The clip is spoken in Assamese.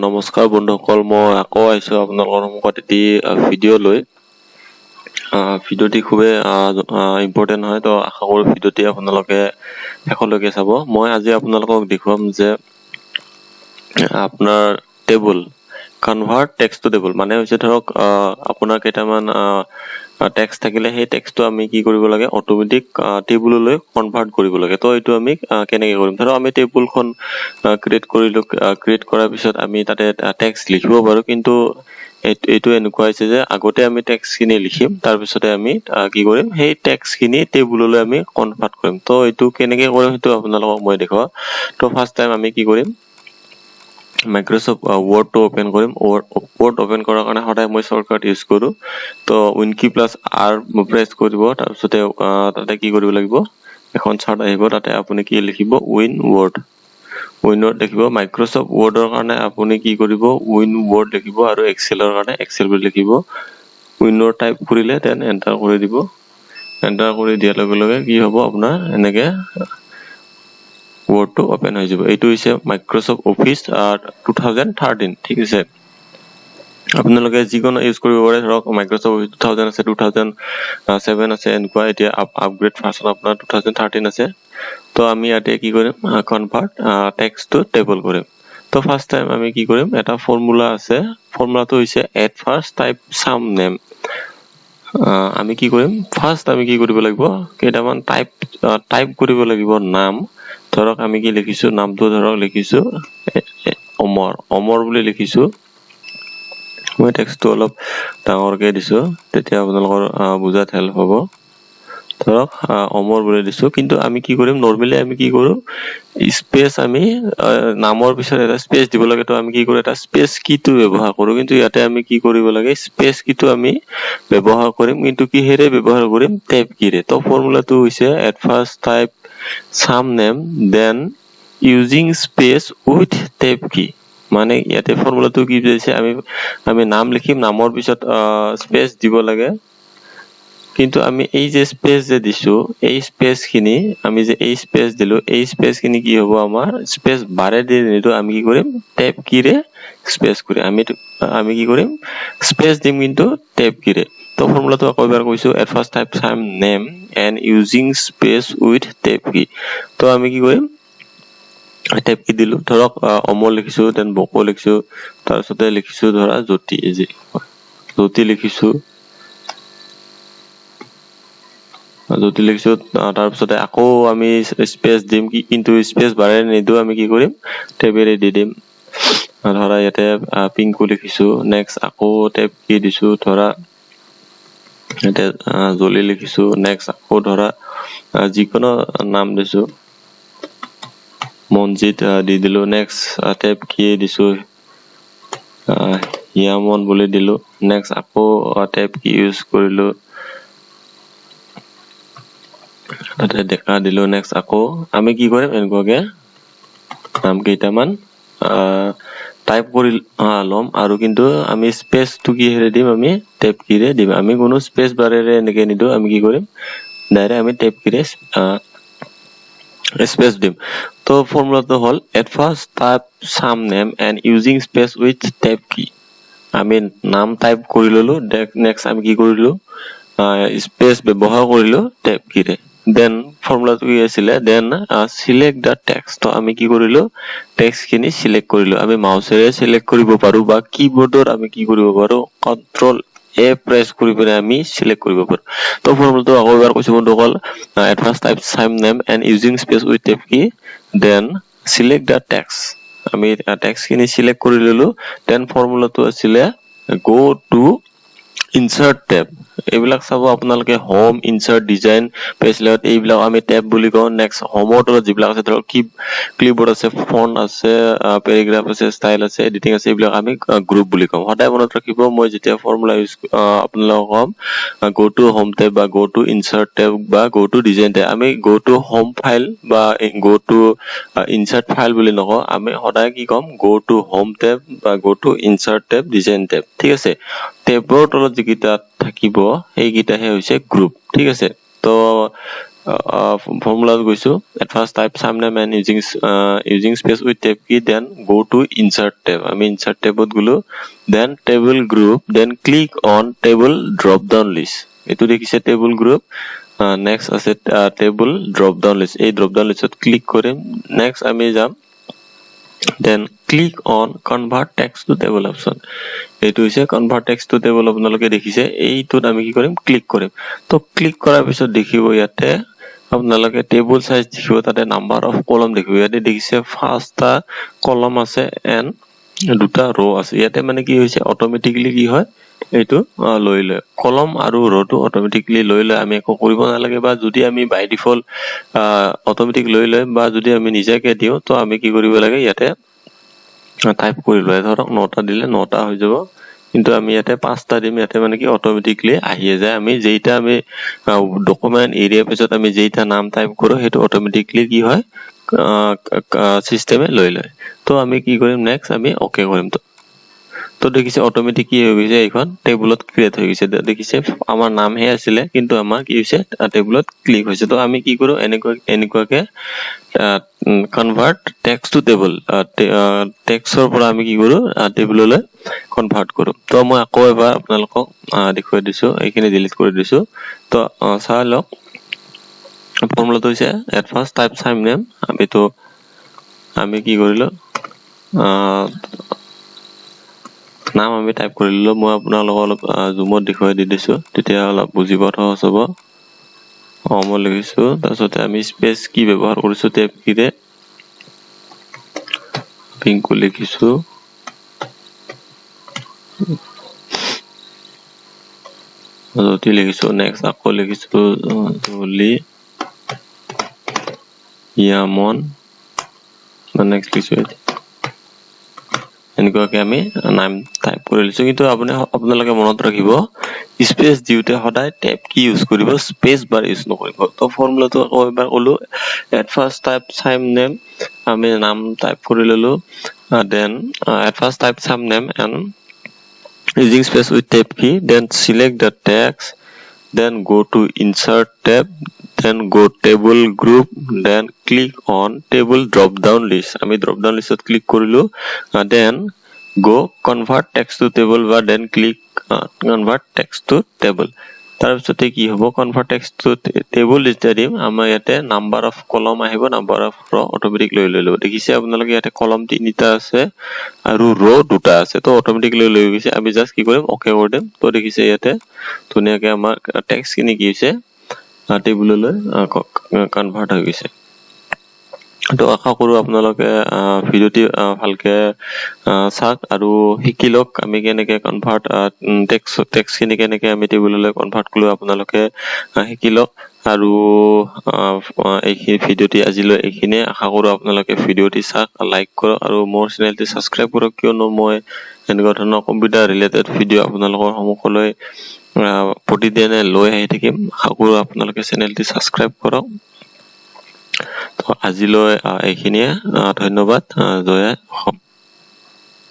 নমস্কাৰ বন্ধুসকল, মই আকৌ আহিছোঁ আপোনালোকৰ সন্মুখত এটি ভিডিঅ' লৈ। ভিডিঅ'টি খুবেই ইম্পৰ্টেণ্ট হয়, তো আশা কৰোঁ ভিডিঅ'টি আপোনালোকে শেষলৈকে চাব। মই আজি আপোনালোকক দেখুৱাম যে আপোনাৰ table convert text to table মানে হৈছে ধৰক আপোনাৰ কেইটামান টেক্সট থাকিলে সেই টেক্সটটো আমি কি কৰিব লাগে, অটোমেটিক টেবুললৈ কনভাৰ্ট কৰিব লাগে। তো এইটো আমি কেনেকৈ কৰিম, ধৰক আমি টেবুলখন ক্ৰিয়েট কৰিলোঁ, ক্ৰিয়েট কৰাৰ পিছত আমি তাতে টেক্সট লিখিব পাৰোঁ, কিন্তু এইটো এনেকুৱা হৈছে যে আগতে আমি টেক্সটখিনি লিখিম, তাৰপিছতে আমি কি কৰিম, সেই টেক্সটখিনি টেবুললৈ আমি কনভাৰ্ট কৰিম। তো এইটো কেনেকৈ কৰিম সেইটো আপোনালোকক মই দেখুৱাম। তো ফাৰ্ষ্ট টাইম আমি কি কৰিম, মাইক্ৰ'ছফ্ট ৱৰ্ডটো অপেন কৰিম। ৱৰ্ড অপেন কৰাৰ কাৰণে সদায় মই শ্বৰ্টকাট ইউজ কৰোঁ। তো উইন কি প্লাছ আৰ প্ৰেছ কৰিব, তাৰপিছতে তাতে কি কৰিব লাগিব, এখন চাৰ্ট আহিব, তাতে আপুনি কি লিখিব, উইন ৱৰ্ড লিখিব। মাইক্ৰ'ছফ্ট ৱৰ্ডৰ কাৰণে আপুনি কি কৰিব, উইন ৱৰ্ড লিখিব, আৰু এক্সেলৰ কাৰণে এক্সেল বুলি লিখিব। উইনৰ টাইপ কৰিলে দেন এণ্টাৰ কৰি দিব। এণ্টাৰ কৰি দিয়াৰ লগে লগে কি হ'ব, আপোনাৰ এনেকৈ ৱৰ্ডটো অপেন হৈ যাব। এইটো হৈছে মাইক্ৰ'ছফ্ট অফিচ 2013, ঠিক আছে। আপোনালোকে যিকোনো ইউজ কৰিব পাৰে, ধৰক মাইক্ৰ'ছফ্ট অফিচ 2000 আছে, 2007 আছে, এনেকুৱা। এতিয়া আপগ্ৰেড ভাৰ্চন আপোনাৰ 2013 আছে। তো আমি ইয়াতে কি কৰিম, কনভাৰ্ট টেক্সট টু টেবুল কৰিম। তো ফাৰ্ষ্ট টাইম আমি কি কৰিম, এটা ফৰ্মুলা আছে, ফৰ্মুলাটো হৈছে at first type some name. আমি কি কৰিম, ফাৰ্ষ্ট আমি কি কৰিব লাগিব, কেইটামান টাইপ কৰিব লাগিব নাম। ধৰক আমি কি লিখিছোঁ, নামটো ধৰক লিখিছোঁ অমৰ বুলি লিখিছোঁ। মই টেক্সটটো অলপ ডাঙৰকৈ দিছোঁ, তেতিয়া আপোনালোকৰ বুজাত হেল্প হ'ব। ধৰক অমৰ বুলি দিছোঁ, কিন্তু আমি কি কৰিম, নৰ্মেলি আমি কি কৰোঁ, স্পেচ আমি নামৰ পিছত এটা স্পেচ দিব লাগে। তো আমি কি কৰোঁ, এটা স্পেচ কিটো ব্যৱহাৰ কৰোঁ, কিন্তু ইয়াতে আমি কি কৰিব লাগে, স্পেচ কিটো আমি ব্যৱহাৰ কৰিম, কিন্তু কিহেৰে ব্যৱহাৰ কৰিম, টেব কিৰে। তো ফৰ্মুলাটো হৈছে at first type some name then using space with tab key. মানে ইয়াতে ফৰ্মুলাটো কি বুজাইছে, আমি নাম লিখিম, নামৰ পিছত স্পেচ দিব লাগে, কিন্তু আমি এই যে স্পেচ যে দিছোঁ, এই স্পেচখিনি আমি যে এই স্পেচ দিলোঁ, এই স্পেচখিনি কি হ'ব, আমাৰ স্পেচ বাৰে দি নিদিওঁ, আমি কি কৰিম, টেব কিৰে স্পেচ কৰি আমি কি কৰিম, স্পেচ দিম, কিন্তু টেব কিৰে। তো ফৰ্মুলাটো আকৌ এবাৰ কৈছোঁ, at first type some name and using space with tab কি। তো আমি কি কৰিম, টেব কি দিলোঁ, ধৰক অমৰ লিখিছোঁ, দেন বকো লিখিছোঁ, তাৰপিছতে লিখিছোঁ ধৰা জ্যোতি লিখিছোঁ, তাৰপিছতে আকৌ আমি স্পেচ দিম, কিন্তু স্পেচ বাৰে নিদিওঁ, আমি কি কৰিম, টেবেৰে দি দিম। ধৰা ইয়াতে পিংকু লিখিছোঁ, নেক্সট আকৌ টেব কি দিছোঁ, ধৰা ইয়াতে জলি লিখিছোঁ, নেক্সট আকৌ ধৰা যিকোনো নাম দিছোঁ, মনজিত দি দিলোঁ, নেক্সট টেব কি দিছোঁ, হিয়ামন বুলি দিলোঁ, নেক্সট আকৌ টেব কি ইউজ কৰিলোঁ, তাতে ডেকা দিলোঁ, নেক্সট আকৌ আমি কি কৰিম, এনেকুৱাকে নাম কেইটামান টাইপ কৰি ল'ম, আৰু কিন্তু আমি স্পেচটো কিহেৰে দিম, আমি টেব কিৰে দিম। আমি কোনো স্পেচ বাৰেৰে এনেকৈ নিদিওঁ, আমি কি কৰিম, ডাইৰেক্ট আমি টেব কিৰে স্পেচ দিম। তো ফৰ্মুলাটো হ'ল at first type some name and using space with tab কি। আমি নাম টাইপ কৰি ল'লোঁ, নেক্সট আমি কি কৰিলোঁ, স্পেচ ব্যৱহাৰ কৰিলোঁ টেব কিৰে। দেন ফৰ্মুলাটো কি আছিলে, দেন চিলেক্ট দ্য টেক্সট। তো আমি কি কৰিলোঁ, টেক্সটখিনি চিলেক্ট কৰিলোঁ। আমি মাউচেৰে চিলেক্ট কৰিব পাৰোঁ, বা কীবৰ্ডত আমি কি কৰিব পাৰোঁ, কণ্ট্ৰল এ প্ৰেছ কৰি পিনে আমি চিলেক্ট কৰিব পাৰোঁ। তো ফৰ্মুলাটো আকৌ এবাৰ কৈছোঁ বন্ধুসকল, at first type some name and using space with tab কি, দেন চিলেক্ট দ্য টেক্সট। আমি টেক্সটখিনি চিলেক্ট কৰি ল'লোঁ। দেন ফৰ্মুলাটো আছিলে গো টু ইনচাৰ্ট টেব। এইবিলাক চাব আপোনালোকে, home, insert, design, page layout, এইবিলাক আমি টেব বুলি কওঁ। নেক্সট হোমৰ তলত যিবিলাক আছে, ধৰক ক্লিপবোৰ্ড আছে, ফন্ট আছে, পেৰাগ্ৰাফ আছে, ষ্টাইল আছে, এডিটিং আছে, এইবিলাক আমি গ্ৰুপ বুলি কওঁ। সদায় মনত ৰাখিব, মই যেতিয়া ফৰ্মুলা আপোনালোকক ক'ম গো টু হোম টেব বা গো টু ইনচাৰ্ট টেব বা গো টু ডিজাইন টেব, আমি গো টু হোম ফাইল বা গো টু ইনচাৰ্ট ফাইল বুলি নকওঁ, আমি সদায় কি ক'ম, গো টু হোম টেব বা go to insert tab, design tab, ঠিক আছে। টেবৰ তলত যিকেইটা থাকিব সেইকেইটাহে হৈছে গ্ৰুপ, ঠিক আছে। তো ফৰ্মুলাত গৈছো at first type sum name and using space with tab key then go to insert tab আমি insert tabত গলো then table group then click on table drop down list এটো দেখিছে table group next আছে table drop down list এই drop down listত click কৰিম next আমি যাম then click on convert text to table option এইটো হৈছে convert text to table আপোনালোকে দেখিছে এইটোত আমি কি কৰিম ক্লিক কৰিম তো ক্লিক কৰাৰ পিছত দেখিব ইয়াতে আপোনালোকে টেবল সাইজ দেখিব তাতে নাম্বাৰ অফ কলম দেখিব ইয়াতে দেখিছে ফাৰ্স্টটা কলম আছে এন্ড দুটা ৰো আছে ইয়াতে মানে কি হৈছে অটোমেটিক্যালি কি হয় এইটো লৈ লয় কলম আৰু ৰোটো অটোমেটিক্যালি লৈ লয় আমি একো কৰিব নালাগে বা যদি আমি বাই ডিফল্ট অটোমেটিক লৈ লয় বা যদি আমি নিজাকে দিও তো আমি কি কৰিব লাগে ইয়াতে টাইপ কৰি লয় ধৰক 9টা দিলে 9টা হৈ যাব কিন্তু আমি ইয়াতে 5টা দিম ইয়াতে মানে কি অটোমেটিক্যালি আহিয়ে যায় আমি যেইটা আমি ডকুমেন্ট এৰিয়া পেজত আমি যেইটা নাম টাইপ কৰো হেটো অটোমেটিক্যালি কি হয় সিস্টেমে লৈ লয় তো আমি কি কৰিম নেক্সট আমি ওকে কৰিম তো দেখিছে অটোমেটিক কি হৈ গৈছে এইখন টেবুলত ক্ৰিয়েট হৈ গৈছে দেখিছে আমাৰ নাম হে আছিল কিন্তু আমাৰ কি হৈছে টেবুলত ক্লিক হৈছে তো আমি কি কৰো এনেকুৱাকে কনভাৰ্ট টেক্সট টু টেবল টেক্সটৰ পৰা আমি কি কৰো টেবুললৈ কনভাৰ্ট কৰো তো মই আকৌ এবাৰ আপোনালোকক দেখুৱাই দিছো এইখিনি ডিলিট কৰি দিছো তো চাই লওক ফৰ্মুলাটো হৈছে at first type sum name আমি কি কৰিলো নাম আমি টাইপ কৰিলো মই আপোনালোকক অলপ জুমত দেখুৱাই দিছো তেতিয়া অলপ বুজিব সহজ হ'ব মই লিখিছো তাৰপিছত আমি স্পেস কি ব্যৱহাৰ কৰিছো টেব কিৰে পিংকু লিখিছো জতি লিখিছো নেক্সট আকৌ লিখিছো জলি ইয়ামন নেক্সট লিখিছো এনেকুৱাকে আমি নাম টাইপ কৰি লৈছো কিন্তু আপোনালোকে মনত ৰাখিব স্পেস দিওতে সদায় ট্যাব কি ইউজ কৰিব স্পেস বাৰ ইউজ নকৰিব তো ফৰ্মুলাটো আকৌ এবাৰ কলো at first type sum name আমি নাম টাইপ কৰি ললো then at first type sum name and using space with tab key then select the text then go to insert tab then go table group then click on table drop down list আমি drop down listত click কৰিলো then go convert text to table বা then click convert text to table তাৰপিছতে কি হ'ব convert text to table list দিম আমাৰ ইয়াতে নাম্বাৰ অফ কলম আহিব নাম্বাৰ অফ ৰ অটোমেটিক লৈ ললো দেখিছে আপোনালোকে ইয়াতে কলম 3টা আছে আৰু ৰ 2টা আছে তো অটোমেটিক লৈ গৈছে আমি জাস্ট কি কৰিম ওকে কৰি দিম তো দেখিছে ইয়াতে ধুনিয়াকে আমাৰ টেক্সট কিনি কি হৈছে টেবুললৈ কনভাৰ্ট হৈ গৈছে তো আশা কৰো আপোনালোকে ভিডিওটি ভালকে চাওক আৰু শিকিলক আমি কেনেকৈ কনভাৰ্ট টেক্সট কিনি কেনেকৈ আমি টেবুললৈ কনভাৰ্ট কৰো আপোনালোকে শিকিলক আৰু এই ভিডিওটি আজিলৈ এইখিনি আশা কৰো আপোনালোকে ভিডিওটি চাওক লাইক কৰক আৰু মোৰ চেনেলটি সাবস্ক্ৰাইব কৰক কিয়নো মই এনেকুৱা ধৰণৰ কম্পিউটাৰ ৰিলেটেড ভিডিও আপোনালোকৰ সন্মুখলৈ প্ৰতিদিনে লৈ আহি থাকিম আশা কৰো আপোনালোকে চেনেলটি সাবস্ক্ৰাইব কৰক তো আজিলৈ এইখিনিয়ে ধন্যবাদ জয় অসম